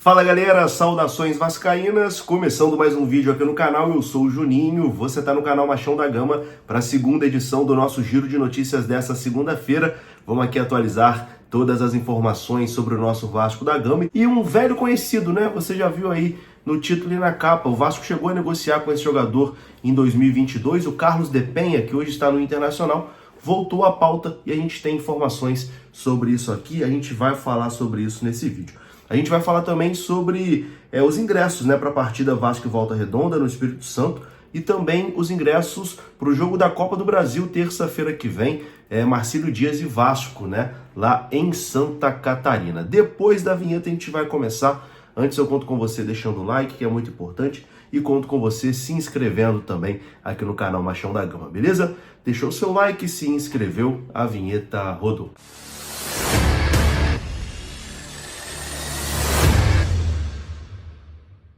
Fala galera, saudações vascaínas, começando mais um vídeo aqui no canal. Eu sou o Juninho, você está no canal Machão da Gama para a segunda edição do nosso giro de notícias dessa segunda-feira. Vamos aqui atualizar todas as informações sobre o nosso Vasco da Gama e um velho conhecido, né? Você já viu aí no título e na capa, o Vasco chegou a negociar com esse jogador em 2022, o Carlos de Penha, que hoje está no Internacional, voltou à pauta e a gente tem informações sobre isso aqui, a gente vai falar sobre isso nesse vídeo. A gente vai falar também sobre os ingressos, né, para a partida Vasco e Volta Redonda no Espírito Santo e também os ingressos para o jogo da Copa do Brasil, terça-feira que vem, Marcílio Dias e Vasco, né, lá em Santa Catarina. Depois da vinheta a gente vai começar. Antes eu conto com você deixando o like, que é muito importante, e conto com você se inscrevendo também aqui no canal Machão da Gama, beleza? Deixou o seu like, se inscreveu, a vinheta rodou.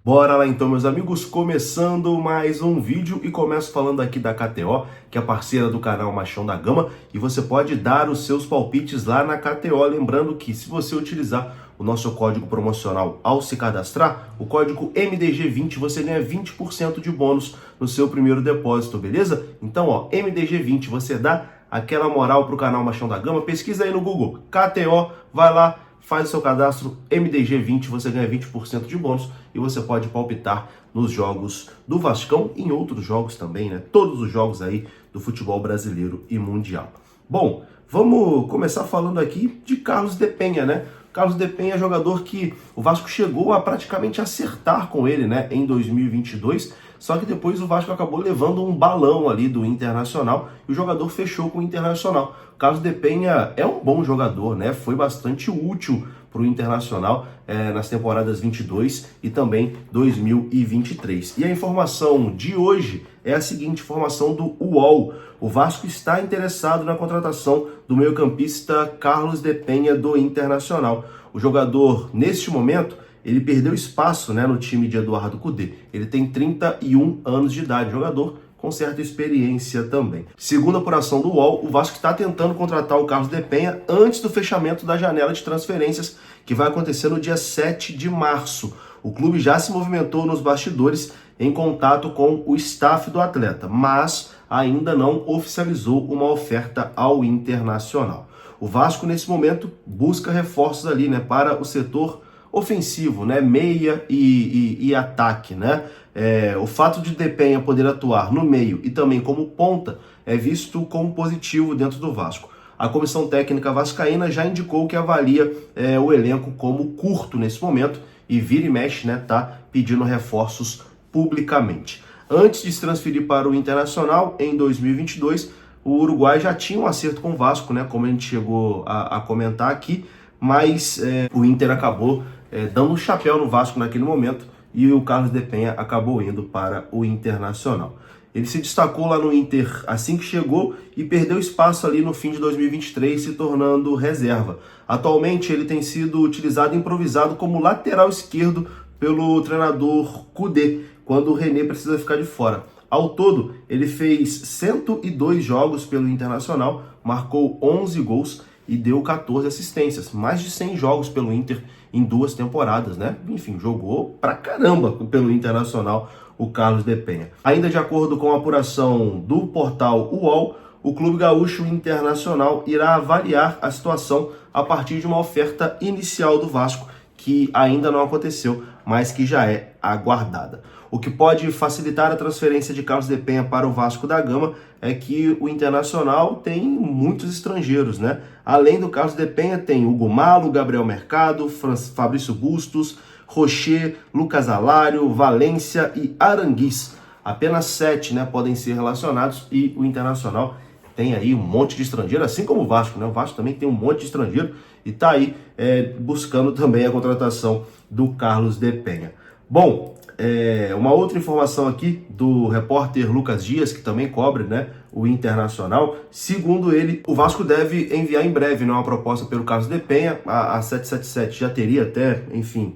Bora lá então, meus amigos, começando mais um vídeo e começo falando aqui da KTO, que é parceira do canal Machão da Gama, e você pode dar os seus palpites lá na KTO, lembrando que se você utilizar o nosso código promocional ao se cadastrar, o código MDG20, você ganha 20% de bônus no seu primeiro depósito, beleza? Então, ó, MDG20, você dá aquela moral pro canal Machão da Gama, pesquisa aí no Google, KTO, vai lá, faz o seu cadastro MDG20, você ganha 20% de bônus e você pode palpitar nos jogos do Vascão e em outros jogos também, né? Todos os jogos aí do futebol brasileiro e mundial. Bom, vamos começar falando aqui de Carlos de Penha, né? Carlos de Penha é jogador que o Vasco chegou a praticamente acertar com ele, né, em 2022, só que depois o Vasco acabou levando um balão ali do Internacional e o jogador fechou com o Internacional. O Carlos de Penha é um bom jogador, né, foi bastante útil para o Internacional nas temporadas 22 e também 2023. E a informação de hoje é a seguinte, informação do UOL. O Vasco está interessado na contratação do meio-campista Carlos de Penha do Internacional. O jogador, neste momento, ele perdeu espaço, né, no time de Eduardo Cudê. Ele tem 31 anos de idade, jogador com certa experiência também. Segundo a apuração do UOL, o Vasco está tentando contratar o Carlos de Penha antes do fechamento da janela de transferências, que vai acontecer no dia 7 de março. O clube já se movimentou nos bastidores em contato com o staff do atleta, mas ainda não oficializou uma oferta ao Internacional. O Vasco, nesse momento, busca reforços ali, né, para o setor ofensivo, né, meia e ataque, né? O fato de Penha poder atuar no meio e também como ponta é visto como positivo dentro do Vasco. A comissão técnica vascaína já indicou que avalia o elenco como curto nesse momento e vira e mexe, né, tá pedindo reforços publicamente. Antes de se transferir para o Internacional em 2022, o Uruguai já tinha um acerto com o Vasco, né, como a gente chegou a comentar aqui, mas o Inter acabou dando um chapéu no Vasco naquele momento e o Carlos de Penha acabou indo para o Internacional. Ele se destacou lá no Inter assim que chegou e perdeu espaço ali no fim de 2023, se tornando reserva. Atualmente ele tem sido utilizado improvisado como lateral esquerdo pelo treinador Cudê, quando o René precisa ficar de fora. Ao todo, ele fez 102 jogos pelo Internacional, marcou 11 gols e deu 14 assistências, mais de 100 jogos pelo Inter em 2 temporadas, né? Enfim, jogou pra caramba pelo Internacional o Carlos de Penha. Ainda de acordo com a apuração do portal UOL, o Clube Gaúcho Internacional irá avaliar a situação a partir de uma oferta inicial do Vasco, que ainda não aconteceu, mas que já é aguardada. O que pode facilitar a transferência de Carlos de Penha para o Vasco da Gama é que o Internacional tem muitos estrangeiros, né? Além do Carlos de Penha, tem Hugo Malo, Gabriel Mercado, Fabrício Bustos, Rocher, Lucas Alário, Valência e Aranguiz. Apenas 7, né, podem ser relacionados e o Internacional tem aí um monte de estrangeiro, assim como o Vasco, né? O Vasco também tem um monte de estrangeiro e tá aí buscando também a contratação do Carlos de Penha. Bom, uma outra informação aqui do repórter Lucas Dias, que também cobre, né, o Internacional. Segundo ele, o Vasco deve enviar em breve, né, uma proposta pelo Carlos de Penha. A 777 já teria até, enfim,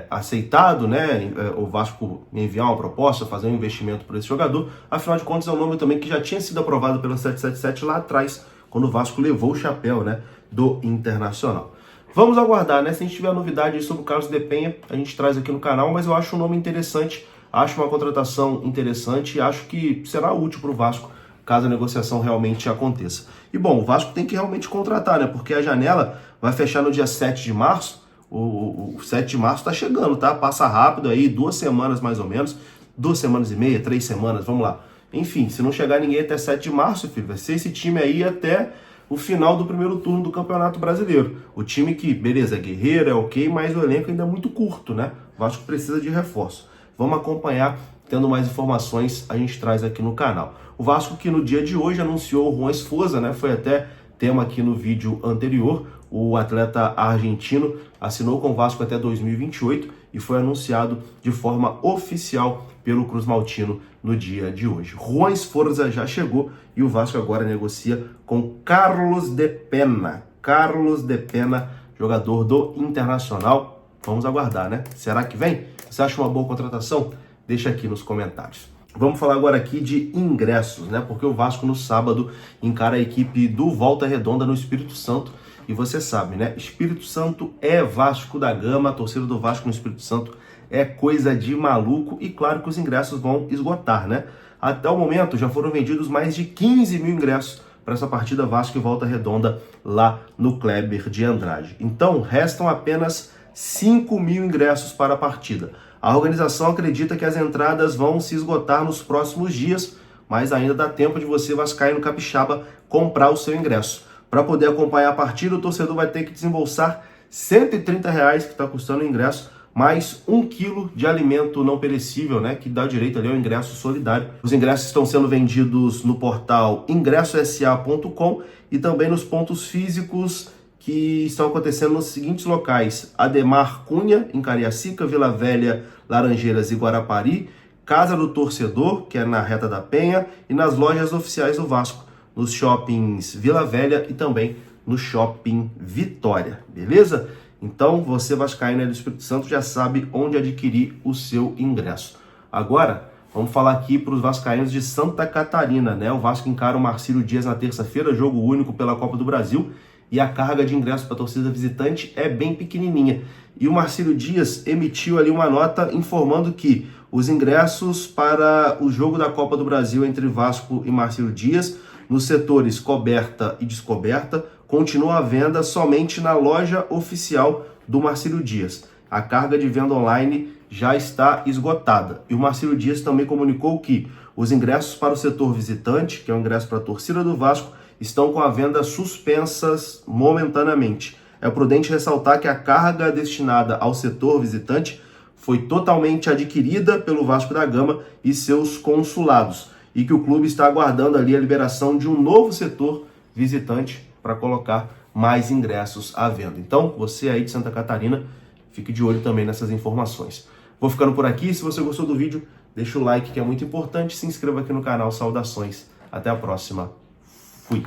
aceitado, né, o Vasco enviar uma proposta, fazer um investimento por esse jogador. Afinal de contas, é um nome também que já tinha sido aprovado pela 777 lá atrás, quando o Vasco levou o chapéu, né, do Internacional. Vamos aguardar, né? Se a gente tiver novidade aí sobre o Carlos Depenha, a gente traz aqui no canal, mas eu acho um nome interessante, acho uma contratação interessante e acho que será útil para o Vasco caso a negociação realmente aconteça. E bom, o Vasco tem que realmente contratar, né? Porque a janela vai fechar no dia 7 de março, o 7 de março tá chegando, tá? Passa rápido aí, 2 semanas mais ou menos, 2 semanas e meia, 3 semanas, vamos lá. Enfim, se não chegar ninguém até 7 de março, filho, vai ser esse time aí até o final do primeiro turno do Campeonato Brasileiro. O time que, beleza, é guerreiro, é ok, mas o elenco ainda é muito curto, né? O Vasco precisa de reforço. Vamos acompanhar, tendo mais informações, a gente traz aqui no canal. O Vasco que no dia de hoje anunciou o Juan Esforza, né? Foi até tema aqui no vídeo anterior. O atleta argentino assinou com o Vasco até 2028 e foi anunciado de forma oficial pelo Cruz Maltino no dia de hoje. Juan Esforza já chegou e o Vasco agora negocia com Carlos Depenha. Carlos Depenha, jogador do Internacional. Vamos aguardar, né? Será que vem? Você acha uma boa contratação? Deixa aqui nos comentários. Vamos falar agora aqui de ingressos, né? Porque o Vasco no sábado encara a equipe do Volta Redonda no Espírito Santo. E você sabe, né? Espírito Santo é Vasco da Gama, a torcida do Vasco no Espírito Santo é coisa de maluco. E claro que os ingressos vão esgotar, né? Até o momento já foram vendidos mais de 15 mil ingressos para essa partida Vasco e Volta Redonda lá no Kleber de Andrade. Então restam apenas 5 mil ingressos para a partida. A organização acredita que as entradas vão se esgotar nos próximos dias, mas ainda dá tempo de você, vascaíno capixaba, comprar o seu ingresso. Para poder acompanhar a partida, o torcedor vai ter que desembolsar R$ 130, que está custando o ingresso, mais 1 quilo de alimento não perecível, né, que dá direito ali ao ingresso solidário. Os ingressos estão sendo vendidos no portal ingressosa.com e também nos pontos físicos que estão acontecendo nos seguintes locais: Ademar Cunha, em Cariacica, Vila Velha, Laranjeiras e Guarapari, Casa do Torcedor, que é na Reta da Penha, e nas lojas oficiais do Vasco, nos shoppings Vila Velha e também no Shopping Vitória, beleza? Então, você vascaíno do Espírito Santo já sabe onde adquirir o seu ingresso. Agora, vamos falar aqui para os vascaínos de Santa Catarina, né? O Vasco encara o Marcílio Dias na terça-feira, jogo único pela Copa do Brasil, e a carga de ingressos para a torcida visitante é bem pequenininha. E o Marcílio Dias emitiu ali uma nota informando que os ingressos para o jogo da Copa do Brasil entre Vasco e Marcílio Dias, nos setores coberta e descoberta, continua à venda somente na loja oficial do Marcílio Dias. A carga de venda online já está esgotada. E o Marcílio Dias também comunicou que os ingressos para o setor visitante, que é o ingresso para a torcida do Vasco, estão com a venda suspensas momentaneamente. É prudente ressaltar que a carga destinada ao setor visitante foi totalmente adquirida pelo Vasco da Gama e seus consulados, e que o clube está aguardando ali a liberação de um novo setor visitante para colocar mais ingressos à venda. Então, você aí de Santa Catarina, fique de olho também nessas informações. Vou ficando por aqui. Se você gostou do vídeo, deixa o like, que é muito importante. Se inscreva aqui no canal. Saudações. Até a próxima. Fui.